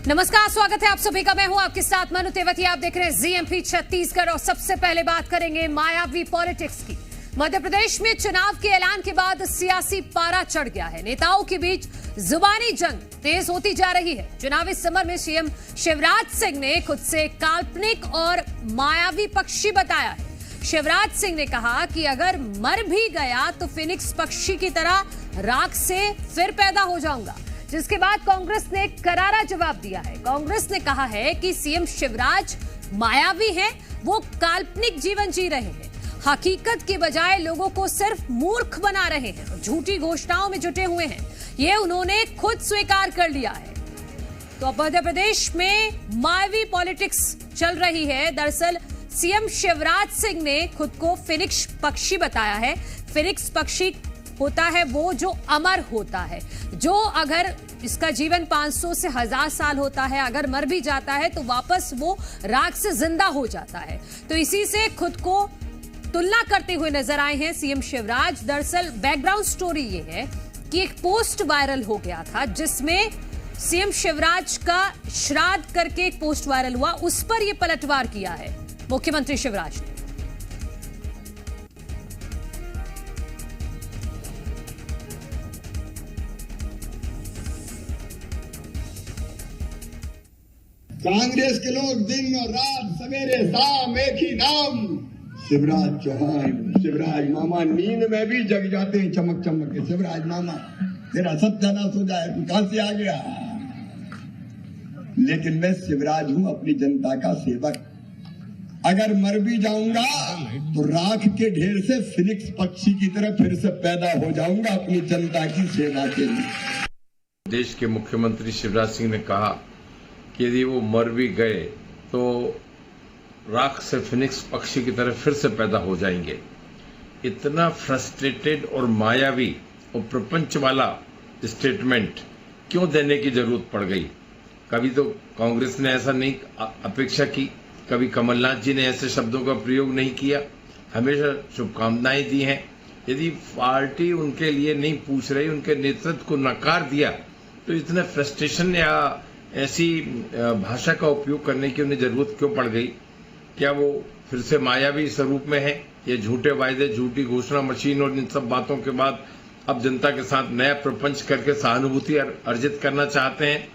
नमस्कार, स्वागत है आप सभी का। मैं हूं आपके साथ मनु तेवती। आप देख रहे हैं जीएमपी छत्तीसगढ़ और सबसे पहले बात करेंगे मायावी पॉलिटिक्स की। मध्य प्रदेश में चुनाव के ऐलान के बाद सियासी पारा चढ़ गया है। नेताओं के बीच जुबानी जंग तेज होती जा रही है। चुनावी समर में सीएम शिवराज सिंह ने खुद से काल्पनिक और मायावी पक्षी बताया है। शिवराज सिंह ने कहा कि अगर मर भी गया तो फिनिक्स पक्षी की तरह राख से फिर पैदा हो जाऊंगा, जिसके बाद कांग्रेस ने करारा जवाब दिया है। कांग्रेस ने कहा है कि सीएम शिवराज मायावी हैं, वो काल्पनिक जीवन जी रहे हैं, हकीकत के बजाय लोगों को सिर्फ मूर्ख बना रहे हैं और झूठी घोषणाओं में जुटे हुए हैं। ये उन्होंने खुद स्वीकार कर लिया है। तो अब मध्य प्रदेश में मायावी पॉलिटिक्स चल रही है। दरअसल सीएम शिवराज सिंह ने खुद को फिनिक्स पक्षी बताया है। फिनिक्स पक्षी होता है वो जो अमर होता है, जो अगर इसका जीवन 500 से 1000 साल होता है, अगर मर भी जाता है तो वापस वो राख से जिंदा हो जाता है। तो इसी से खुद को तुलना करते हुए नजर आए हैं सीएम शिवराज। दरअसल बैकग्राउंड स्टोरी ये है कि एक पोस्ट वायरल हो गया था जिसमें सीएम शिवराज का श्राद्ध करके एक पोस्ट वायरल हुआ, उस पर यह पलटवार किया है मुख्यमंत्री शिवराज ने। कांग्रेस के लोग दिन और रात सवेरे शाम एक ही नाम शिवराज चौहान, शिवराज मामा, नींद में भी जग जाते हैं चमक चमक के। शिवराज मामा तेरा सत्यानाश हो जाए, तू कहां से आ गया। लेकिन मैं शिवराज हूं, अपनी जनता का सेवक। अगर मर भी जाऊंगा तो राख के ढेर से फिनिक्स पक्षी की तरह फिर से पैदा हो जाऊंगा अपनी जनता की सेवा के लिए। देश के मुख्यमंत्री शिवराज सिंह ने कहा कि यदि वो मर भी गए तो राख से फिनिक्स पक्षी की तरह फिर से पैदा हो जाएंगे। इतना फ्रस्ट्रेटेड और मायावी और प्रपंच वाला स्टेटमेंट क्यों देने की जरूरत पड़ गई। कभी तो कांग्रेस ने ऐसा नहीं अपेक्षा की, कभी कमलनाथ जी ने ऐसे शब्दों का प्रयोग नहीं किया, हमेशा शुभकामनाएं दी हैं। यदि पार्टी उनके लिए नहीं पूछ रही, उनके नेतृत्व को नकार दिया, तो इतने फ्रस्ट्रेशन या ऐसी भाषा का उपयोग करने की उन्हें जरूरत क्यों पड़ गई। क्या वो फिर से मायावी स्वरूप में है? ये झूठे वायदे, झूठी घोषणा मशीन और इन सब बातों के बाद अब जनता के साथ नया प्रपंच करके सहानुभूति अर्जित करना चाहते हैं।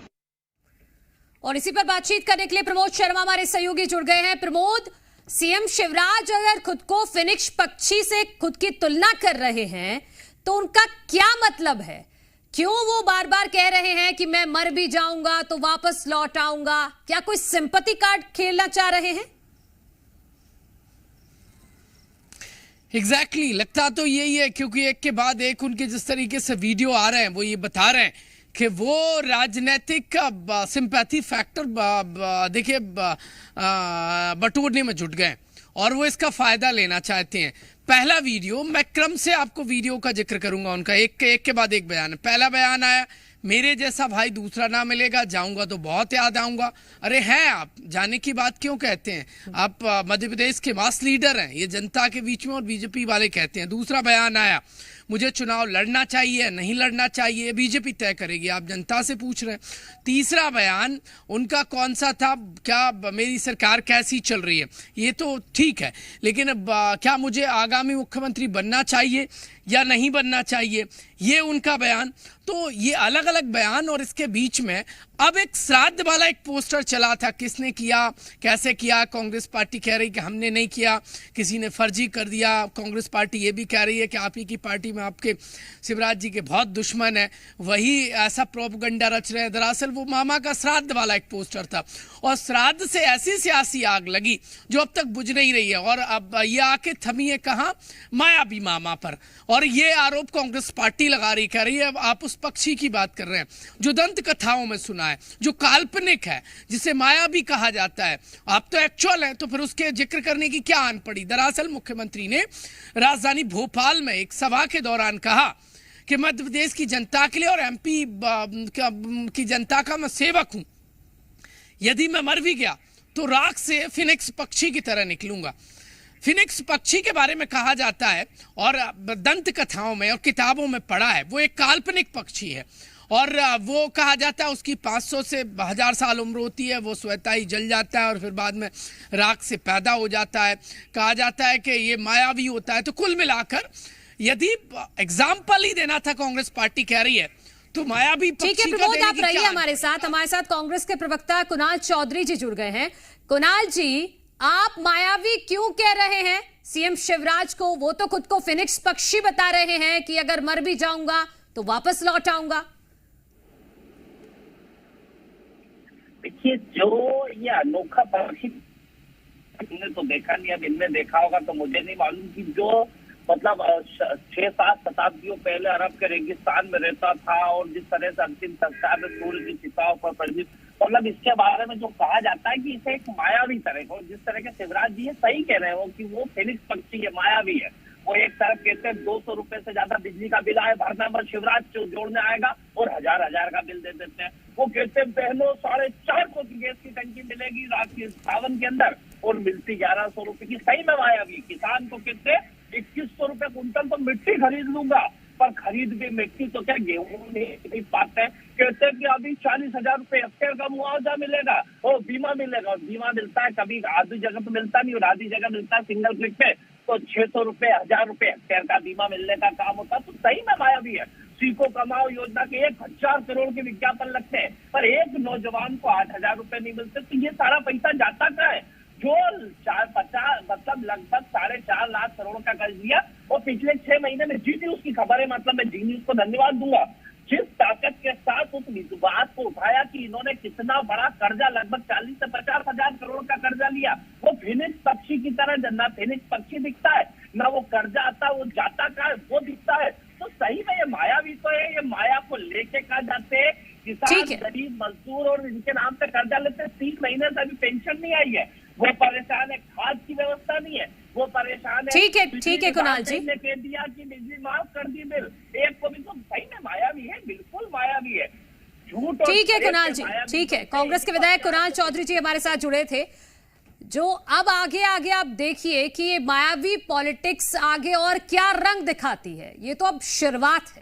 और इसी पर बातचीत करने के लिए प्रमोद शर्मा हमारे सहयोगी जुड़ गए हैं। प्रमोद, सीएम शिवराज अगर खुद को फिनिक्स पक्षी से खुद की तुलना कर रहे हैं तो उनका क्या मतलब है? क्यों वो बार बार कह रहे हैं कि मैं मर भी जाऊंगा तो वापस लौट आऊंगा? क्या कोई सिंपैथी कार्ड खेलना चाह रहे हैं? एग्जैक्टली लगता तो यही है, क्योंकि एक के बाद एक उनके जिस तरीके से वीडियो आ रहे हैं वो ये बता रहे हैं कि वो राजनीतिक सिंपैथी फैक्टर देखिए बटोरने में जुट गए और वो इसका फायदा लेना चाहते हैं। पहला वीडियो, मैं क्रम से आपको वीडियो का जिक्र करूंगा, उनका एक के बाद एक बयान है। पहला बयान आया, मेरे जैसा भाई दूसरा ना मिलेगा, जाऊंगा तो बहुत याद आऊंगा। अरे हैं आप, जाने की बात क्यों कहते हैं? आप मध्य प्रदेश के मास लीडर हैं, ये जनता के बीच में और बीजेपी वाले कहते हैं। दूसरा बयान आया, मुझे चुनाव लड़ना चाहिए नहीं लड़ना चाहिए बीजेपी तय करेगी, आप जनता से पूछ रहे हैं। तीसरा बयान उनका कौन सा था, क्या मेरी सरकार कैसी चल रही है, ये तो ठीक है, लेकिन अब क्या मुझे आगामी मुख्यमंत्री बनना चाहिए या नहीं बनना चाहिए, ये उनका बयान। तो ये अलग अलग बयान, और इसके बीच में अब एक श्राद्ध वाला एक पोस्टर चला था। किसने किया, कैसे किया? कांग्रेस पार्टी कह रही कि हमने नहीं किया, किसी ने फर्जी कर दिया। कांग्रेस पार्टी ये भी कह रही है कि आप ही की पार्टी में आपके शिवराज जी के बहुत दुश्मन है, वही ऐसा प्रोपगंडा रच रहे हैं। दरअसल वो मामा का श्राद्ध वाला एक पोस्टर था और श्राद्ध से ऐसी सियासी आग लगी जो अब तक बुझ नहीं रही है, और अब ये आके थमी है कहाँ? मायावी मामा पर। और ये आरोप कांग्रेस पार्टी लगा रही, कह रही है आप उस पक्षी की बात कर रहे हैं जो दंत कथाओं में सुना है, जो काल्पनिक है, जिसे माया भी कहा जाता है। आप तो एक्चुअल हैं, तो फिर उसके जिक्र करने की क्या आन पड़ी? दरअसल मुख्यमंत्री ने राजधानी भोपाल में एक सभा के दौरान कहा कि मध्य प्रदेश की जनता के लिए और एमपी की जनता का मैं सेवक हूं। यदि मैं मर भी गया तो राख से फिनिक्स पक्षी की तरह निकलूंगा। फिनिक्स पक्षी के बारे में कहा जाता है और दंत कथाओं में और किताबों में पढ़ा है, वो एक काल्पनिक पक्षी है और वो कहा जाता है उसकी 500 से 1000 साल उम्र होती है, वो स्वतः ही जल जाता है और फिर बाद में राख से पैदा हो जाता है। कहा जाता है कि ये मायावी होता है। तो कुल मिलाकर यदि एग्जाम्पल ही देना था, कांग्रेस पार्टी कह रही है, तो मायावी ठीक है प्रमोद, आप रहिए हमारे साथ कांग्रेस के प्रवक्ता कुणाल चौधरी जी जुड़ गए हैं। कुणाल जी, आप मायावी क्यों कह रहे हैं सीएम शिवराज को? वो तो खुद को फिनिक्स पक्षी बता रहे हैं कि अगर मर भी जाऊंगा तो वापस लौट आऊंगा। देखिए, जो ये अनोखा पक्षी तुमने तो देखा नहीं, अब इनमें देखा होगा तो मुझे नहीं मालूम कि जो मतलब 6-7 शताब्दियों पहले अरब के रेगिस्तान में रहता था और जिस तरह से अंतिम संस्कार में सूर्य की चिताओं पर प्रज्वलित, मतलब इसके बारे में जो कहा जाता है कि इसे एक मायावी तरह को, जिस तरह के शिवराज जी ये सही कह रहे हो कि वो फिनिक्स पक्षी है, मायावी है। वो एक तरफ कहते हैं 200 रुपए से ज्यादा बिजली का बिल आए भरना पर शिवराज जोड़ने आएगा और 1000 का बिल दे देते हैं। वो कहते हैं बहनों 450 की गैस की टंकी मिलेगी रात के सावन के अंदर और मिलती 1100 रुपए की। सही में मायावी। किसान को कहते हैं 2100 रुपए कुंटल तो मिट्टी खरीद लूंगा, पर खरीद भी मिट्टी तो क्या गेहूं नहीं पाते। कहते हैं कि अभी 40,000 रुपए हेक्टेयर का मुआवजा मिलेगा और बीमा मिलेगा, और बीमा मिलता है कभी आधी जगह तो मिलता नहीं और आधी जगह मिलता है सिंगल क्लिक पे, तो 600 रुपए 1000 रुपए हेक्टेयर का बीमा मिलने का काम होता है। तो सही में मायावी है। सीखो कमाओ योजना के 1000 करोड़ के विज्ञापन लगते हैं, पर एक नौजवान को 8000 रुपए नहीं मिलते। तो ये सारा पैसा जाता कहाँ है? जो 450 मतलब लगभग 4.5 लाख करोड़ का कर्ज दिया और पिछले 6 महीने में जी न्यूज की खबर है, मतलब मैं जी न्यूज को धन्यवाद दूंगा जिस ताकत के साथ उस बात को उठाया कि इन्होंने कितना बड़ा कर्जा, लगभग 40 से 50 हजार करोड़ का कर्जा लिया। वो फिनिक्स पक्षी की तरह ना फिनिक्स पक्षी दिखता है, ना वो कर्जा आता है, वो जाता का है वो दिखता है। तो सही में ये मायावी तो है। ये माया को लेके कहा जाते हैं किसान, गरीब मजदूर और इनके नाम पे कर्जा लेते हैं। 3 महीने से अभी पेंशन नहीं आई है, वो परेशान है, खाद की व्यवस्था नहीं है, वो परेशान है। ठीक है कुणाल जी, ने कह दिया कि बिजली माफ कर दी बिल एक को भी। तो सही में मायावी है, बिल्कुल मायावी है। झूठ। ठीक है कुणाल जी, ठीक है। कांग्रेस के विधायक कुणाल चौधरी जी हमारे साथ जुड़े थे। जो अब आगे आप देखिए कि ये मायावी पॉलिटिक्स आगे और क्या रंग दिखाती है। ये तो अब शुरुआत है।